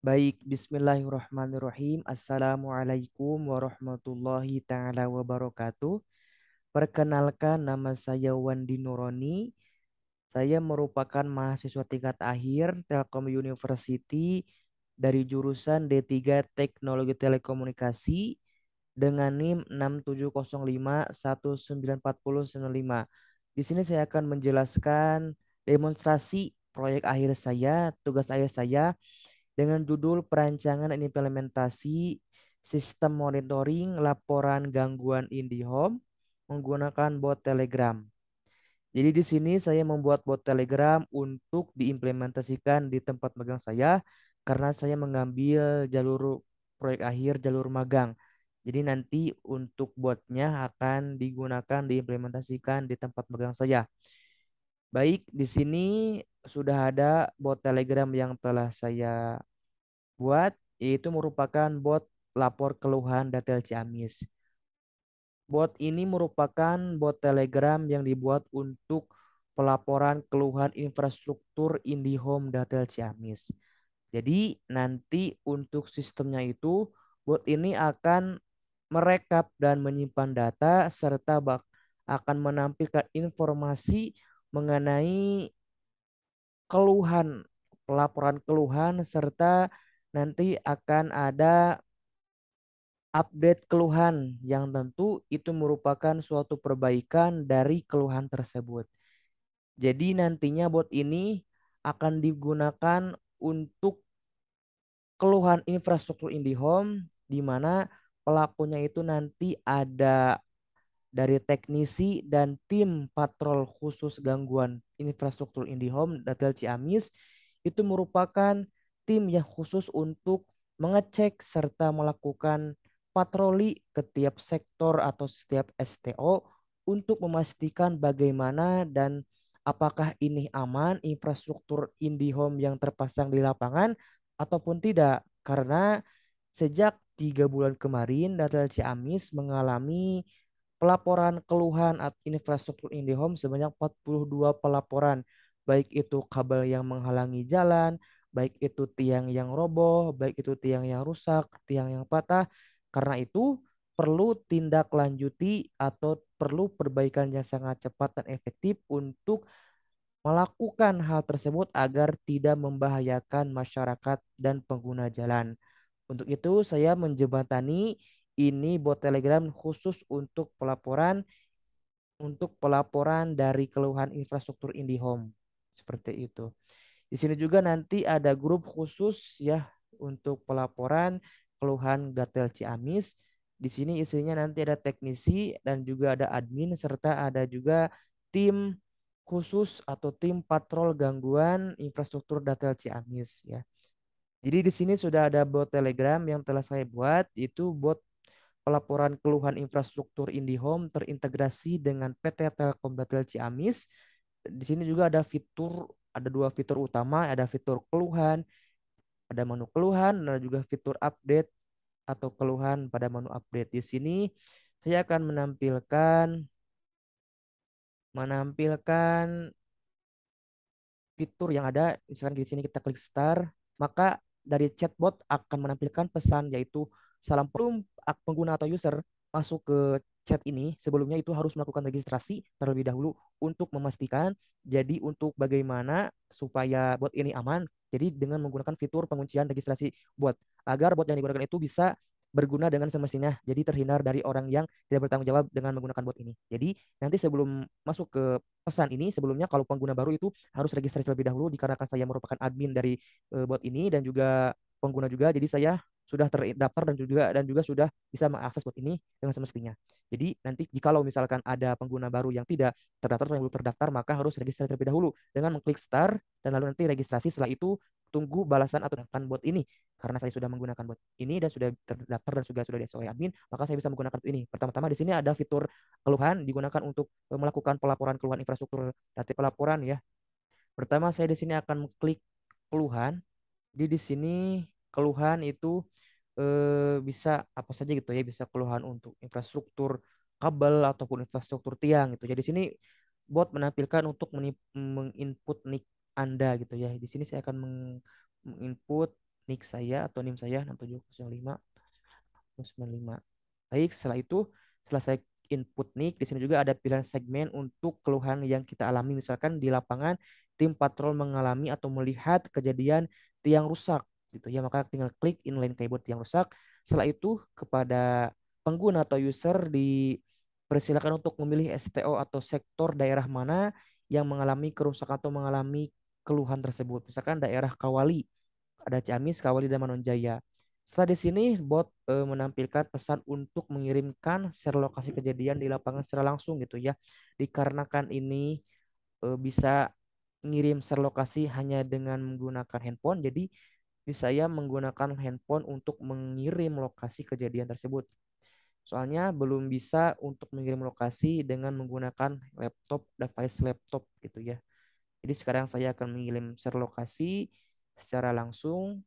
Baik, bismillahirrahmanirrahim. Assalamualaikum warahmatullahi taala wabarakatuh. Perkenalkan, nama saya Wandi Nuroni. Saya merupakan mahasiswa tingkat akhir Telkom University dari jurusan D3 Teknologi Telekomunikasi dengan NIM 67051940095. Di sini saya akan menjelaskan demonstrasi proyek akhir saya, tugas akhir saya dengan judul Perancangan dan Implementasi Sistem Monitoring Laporan Gangguan IndiHome menggunakan bot Telegram. Jadi di sini saya membuat bot Telegram untuk diimplementasikan di tempat magang saya karena saya mengambil jalur proyek akhir jalur magang. Jadi nanti untuk botnya akan digunakan diimplementasikan di tempat magang saya. Baik, di sini sudah ada bot Telegram yang telah saya buat, yaitu merupakan bot lapor keluhan Datel Ciamis. Bot ini merupakan bot Telegram yang dibuat untuk pelaporan keluhan infrastruktur IndiHome Datel Ciamis. Jadi nanti untuk sistemnya itu bot ini akan merekap dan menyimpan data serta akan menampilkan informasi mengenai keluhan, pelaporan keluhan serta nanti akan ada update keluhan yang tentu itu merupakan suatu perbaikan dari keluhan tersebut. Jadi nantinya bot ini akan digunakan untuk keluhan infrastruktur IndiHome di mana pelakunya itu nanti ada dari teknisi dan tim patrol khusus gangguan infrastruktur IndiHome Datel Ciamis itu merupakan tim yang khusus untuk mengecek serta melakukan patroli ke tiap sektor atau setiap STO untuk memastikan bagaimana dan apakah ini aman infrastruktur IndiHome yang terpasang di lapangan ataupun tidak. Karena sejak 3 bulan kemarin Datel Ciamis mengalami pelaporan keluhan infrastruktur IndiHome sebanyak 42 pelaporan, baik itu kabel yang menghalangi jalan, baik itu tiang yang roboh, baik itu tiang yang rusak, tiang yang patah. Karena itu perlu tindak lanjuti atau perlu perbaikan yang sangat cepat dan efektif untuk melakukan hal tersebut agar tidak membahayakan masyarakat dan pengguna jalan. Untuk itu saya menjembatani ini bot Telegram khusus untuk pelaporan dari keluhan infrastruktur IndiHome. Seperti itu. Di sini juga nanti ada grup khusus ya untuk pelaporan keluhan Gatel Ciamis. Di sini isinya nanti ada teknisi dan juga ada admin serta ada juga tim khusus atau tim patrol gangguan infrastruktur Datel Ciamis ya. Jadi di sini sudah ada bot Telegram yang telah saya buat, itu bot pelaporan keluhan infrastruktur IndiHome terintegrasi dengan PT Telkomsel Ciamis. Di sini juga ada dua fitur utama, ada fitur keluhan, ada menu keluhan, dan juga fitur update atau keluhan pada menu update. Di sini saya akan menampilkan fitur yang ada. Misalkan di sini kita klik start, maka dari chatbot akan menampilkan pesan yaitu salam pengguna atau user masuk ke chat ini sebelumnya itu harus melakukan registrasi terlebih dahulu untuk memastikan. Jadi untuk bagaimana supaya bot ini aman, jadi dengan menggunakan fitur penguncian registrasi bot agar bot yang digunakan itu bisa berguna dengan semestinya. Jadi terhindar dari orang yang tidak bertanggung jawab dengan menggunakan bot ini. Jadi nanti sebelum masuk ke pesan ini, sebelumnya kalau pengguna baru itu harus registrasi terlebih dahulu dikarenakan saya merupakan admin dari bot ini dan juga pengguna juga. Jadi saya sudah terdaftar dan juga sudah bisa mengakses bot ini dengan semestinya. Jadi nanti jikalau misalkan ada pengguna baru yang tidak terdaftar atau yang belum terdaftar, maka harus registrasi terlebih dahulu dengan mengklik start dan lalu nanti registrasi. Setelah itu tunggu balasan atau menggunakan bot ini. Karena saya sudah menggunakan bot ini dan sudah terdaftar dan sudah diakses oleh admin, maka saya bisa menggunakan bot ini. Pertama-tama di sini ada fitur keluhan digunakan untuk melakukan pelaporan keluhan infrastruktur data pelaporan ya. Pertama saya di sini akan klik keluhan. Jadi di sini keluhan itu bisa apa saja gitu ya, bisa keluhan untuk infrastruktur kabel ataupun infrastruktur tiang gitu. Jadi di sini bot menampilkan untuk menginput nick Anda gitu ya. Di sini saya akan menginput NIK saya atau NIM saya 6705 Baik, setelah itu, setelah saya input nik, di sini juga ada pilihan segmen untuk keluhan yang kita alami. Misalkan di lapangan, tim patrol mengalami atau melihat kejadian tiang rusak, gitu ya. Maka tinggal klik inline keyboard tiang rusak. Setelah itu, kepada pengguna atau user dipersilakan untuk memilih STO atau sektor daerah mana yang mengalami kerusakan atau mengalami keluhan tersebut. Misalkan daerah Kawali, ada Ciamis, Kawali, dan Manonjaya. Setelah di sini bot menampilkan pesan untuk mengirimkan share lokasi kejadian di lapangan secara langsung gitu ya. Dikarenakan ini bisa ngirim share lokasi hanya dengan menggunakan handphone, jadi saya menggunakan handphone untuk mengirim lokasi kejadian tersebut. Soalnya belum bisa untuk mengirim lokasi dengan menggunakan laptop, device laptop gitu ya. Jadi sekarang saya akan mengirim share lokasi secara langsung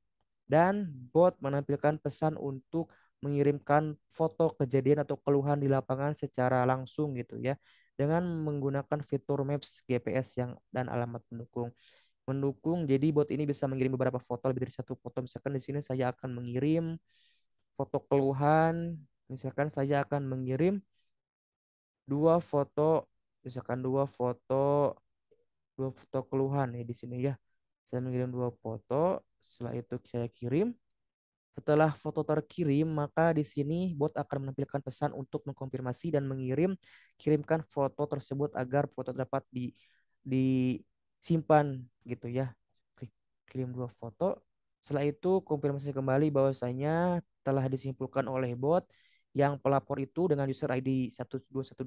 dan bot menampilkan pesan untuk mengirimkan foto kejadian atau keluhan di lapangan secara langsung gitu ya dengan menggunakan fitur Maps GPS yang dan alamat pendukung. Mendukung, jadi bot ini bisa mengirim beberapa foto, lebih dari satu foto. Misalkan di sini saya akan mengirim foto keluhan, misalkan saya akan mengirim dua foto, misalkan dua foto keluhan ya di sini ya. Saya mengirim dua foto, setelah itu saya kirim. Setelah foto terkirim, maka di sini bot akan menampilkan pesan untuk mengkonfirmasi dan kirimkan foto tersebut agar foto dapat disimpan gitu ya. Klik kirim dua foto. Setelah itu konfirmasi kembali bahwasanya telah disimpulkan oleh bot yang pelapor itu dengan user ID 1218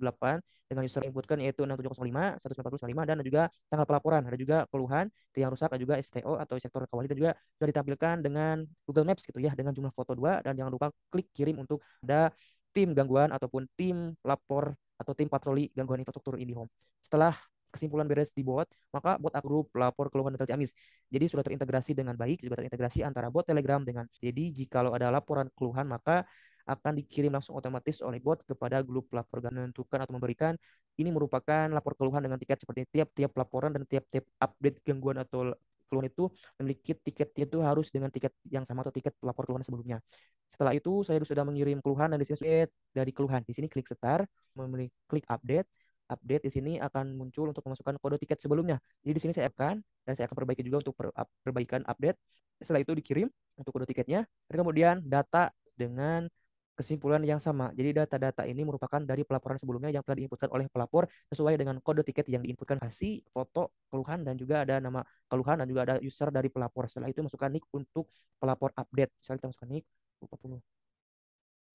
dengan user inputkan yaitu 6705 194 dan juga tanggal pelaporan. Ada juga keluhan tiang rusak, ada juga STO atau sektor kawali dan juga sudah ditampilkan dengan Google Maps gitu ya dengan jumlah foto 2 dan jangan lupa klik kirim untuk ada tim gangguan ataupun tim lapor atau tim patroli gangguan infrastruktur IndiHome. Setelah kesimpulan beres di bot, maka bot grup lapor keluhan data Ciamis. Jadi sudah terintegrasi dengan baik, juga terintegrasi antara bot Telegram dengan. Jadi jikalau ada laporan keluhan maka akan dikirim langsung otomatis oleh bot kepada grup lapor dan menentukan atau memberikan ini merupakan lapor keluhan dengan tiket seperti tiap-tiap laporan dan tiap-tiap update gangguan atau keluhan itu memiliki tiketnya itu harus dengan tiket yang sama atau tiket lapor keluhan sebelumnya. Setelah itu saya sudah mengirim keluhan dan di sini dari keluhan. Di sini klik start, memilih klik update. Update di sini akan muncul untuk memasukkan kode tiket sebelumnya. Jadi di sini saya akan dan saya akan perbaiki juga untuk perbaikan update. Setelah itu dikirim untuk kode tiketnya. Dan kemudian data dengan kesimpulan yang sama. Jadi data-data ini merupakan dari pelaporan sebelumnya yang telah diinputkan oleh pelapor sesuai dengan kode tiket yang diinputkan, kasih foto keluhan dan juga ada nama keluhan dan juga ada user dari pelapor. Setelah itu masukkan nick untuk pelapor update. Misalnya kita masukkan nick 40.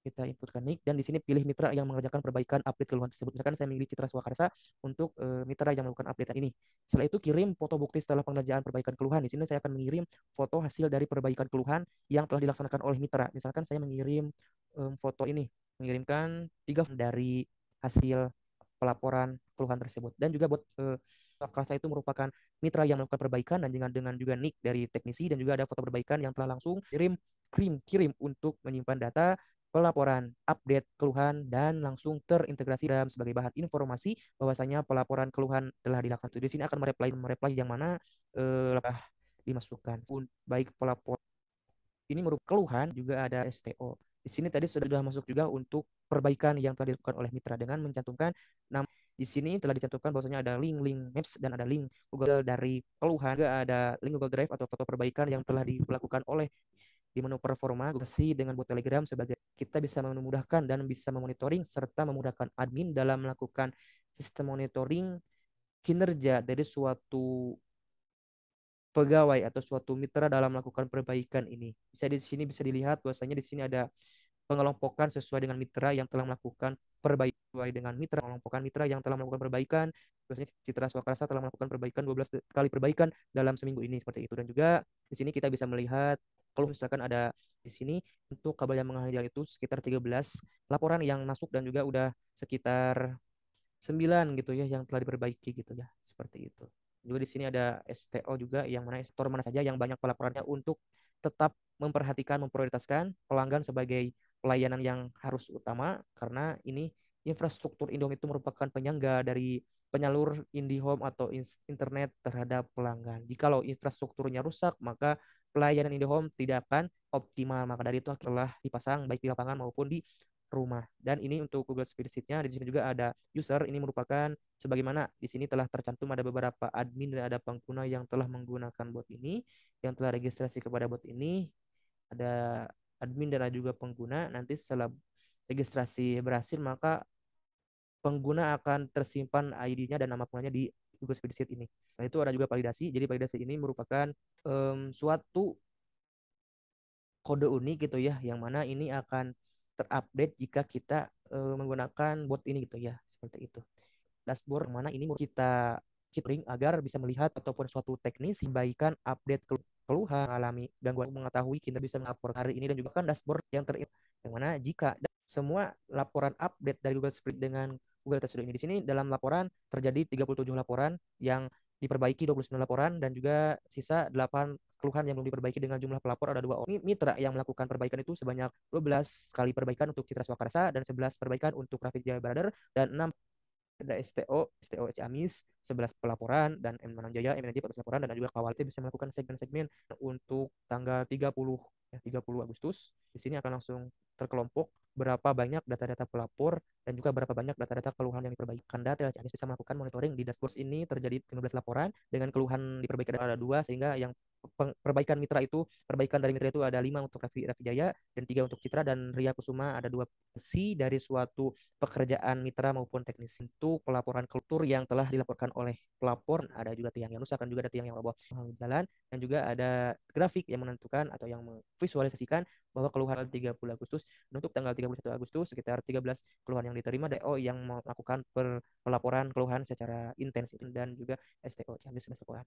Kita inputkan nick dan di sini pilih mitra yang mengerjakan perbaikan update keluhan tersebut. Misalkan saya memilih Citra Swakarsa untuk mitra yang melakukan update ini. Setelah itu kirim foto bukti setelah pengerjaan perbaikan keluhan. Di sini saya akan mengirim foto hasil dari perbaikan keluhan yang telah dilaksanakan oleh mitra. Misalkan saya mengirim foto ini, mengirimkan 3 dari hasil pelaporan keluhan tersebut. Dan juga buat Swakarsa itu merupakan mitra yang melakukan perbaikan dan dengan juga nick dari teknisi dan juga ada foto perbaikan yang telah langsung kirim untuk menyimpan data pelaporan, update keluhan, dan langsung terintegrasi dalam sebagai bahan informasi bahwasanya pelaporan keluhan telah dilakukan. Di sini akan mereply yang mana dimasukkan. Baik pelapor ini merupakan keluhan juga ada STO. Di sini tadi sudah masuk juga untuk perbaikan yang telah dilakukan oleh mitra dengan mencantumkan nama. Di sini telah dicantumkan bahwasanya ada link Maps dan ada link Google dari keluhan, juga ada link Google Drive atau foto perbaikan yang telah dilakukan oleh di menu performa Google dengan bot Telegram sebagai kita bisa memudahkan dan bisa memonitoring serta memudahkan admin dalam melakukan sistem monitoring kinerja dari suatu pegawai atau suatu mitra dalam melakukan perbaikan ini. Bisa di sini bisa dilihat bahwasanya di sini ada pengelompokan sesuai dengan mitra yang telah melakukan perbaikan sesuai dengan mitra pengelompokan mitra yang telah melakukan perbaikan. Biasanya Citra Swakarsa telah melakukan perbaikan 12 kali perbaikan dalam seminggu ini seperti itu. Dan juga di sini kita bisa melihat kalau misalkan ada di sini untuk kabel yang menghajar itu sekitar 13 laporan yang masuk dan juga udah sekitar 9 gitu ya yang telah diperbaiki gitu ya. Seperti itu. Juga di sini ada STO juga yang mana store mana saja yang banyak pelaporannya untuk tetap memperhatikan, memprioritaskan pelanggan sebagai pelayanan yang harus utama karena ini infrastruktur IndiHome itu merupakan penyangga dari penyalur IndiHome atau internet terhadap pelanggan. Jikalau infrastrukturnya rusak, maka pelayanan IndiHome tidak akan optimal. Maka dari itu telah dipasang baik di lapangan maupun di rumah. Dan ini untuk Google Spreadsheet-nya. Di sini juga ada user. Ini merupakan sebagaimana di sini telah tercantum ada beberapa admin dan ada pengguna yang telah menggunakan bot ini, yang telah registrasi kepada bot ini. Ada admin dan ada juga pengguna. Nanti setelah registrasi berhasil, maka pengguna akan tersimpan ID-nya dan nama penggunanya di Google Spreadsheet ini. Nah, itu ada juga validasi. Jadi validasi ini merupakan suatu kode unik gitu ya, yang mana ini akan terupdate jika kita menggunakan bot ini gitu ya, seperti itu. Dashboard mana ini kita kita agar bisa melihat ataupun suatu teknis perbaikan update keluhan alami gangguan mengetahui kita bisa melapor hari ini dan juga kan dashboard yang mana jika semua laporan update dari Google Spreadsheet dengan Google Data Studio ini di sini dalam laporan terjadi 37 laporan yang diperbaiki 29 laporan dan juga sisa 8 keluhan yang belum diperbaiki dengan jumlah pelapor ada 2 orang. Mitra yang melakukan perbaikan itu sebanyak 12 kali perbaikan untuk Citra Swakarsa dan 11 perbaikan untuk Rafiq Jaya Brother dan 6 ada STO Ciamis 11 pelaporan dan M Mananjaya MNJ 14 laporan dan juga Kawalti bisa melakukan segmen-segmen untuk tanggal 30 30 Agustus. Di sini akan langsung terkelompok berapa banyak data-data pelapor dan juga berapa banyak data-data keluhan yang diperbaiki. Data Ciamis bisa melakukan monitoring di dashboard ini terjadi 15 laporan dengan keluhan diperbaiki ada 2 sehingga yang perbaikan mitra itu perbaikan dari mitra itu ada 5 untuk Rafi Jaya dan 3 untuk Citra dan Ria Kusuma ada 2 versi dari suatu pekerjaan mitra maupun teknis untuk pelaporan kultur yang telah dilaporkan oleh pelapor. Ada juga tiang yang rusak dan juga ada tiang yang roboh jalan dan juga ada grafik yang menentukan atau yang memvisualisasikan bahwa keluhan 30 Agustus dan untuk tanggal 31 Agustus sekitar 13 keluhan yang diterima DO yang melakukan pelaporan keluhan secara intensif dan juga STO Ciamis 11 laporan.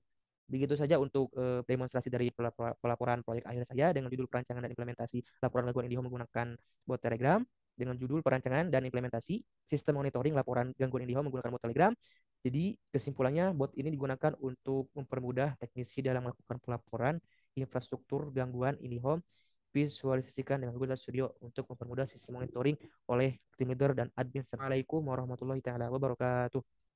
Begitu saja untuk demonstrasi dari pelaporan proyek akhir saya dengan judul perancangan dan implementasi laporan gangguan IndiHome menggunakan bot Telegram dengan judul perancangan dan implementasi sistem monitoring laporan gangguan IndiHome menggunakan bot Telegram. Jadi kesimpulannya bot ini digunakan untuk mempermudah teknisi dalam melakukan pelaporan infrastruktur gangguan IndiHome visualisasikan dengan Google Studio untuk mempermudah sistem monitoring oleh tim leader dan admin. Assalamualaikum warahmatullahi wabarakatuh.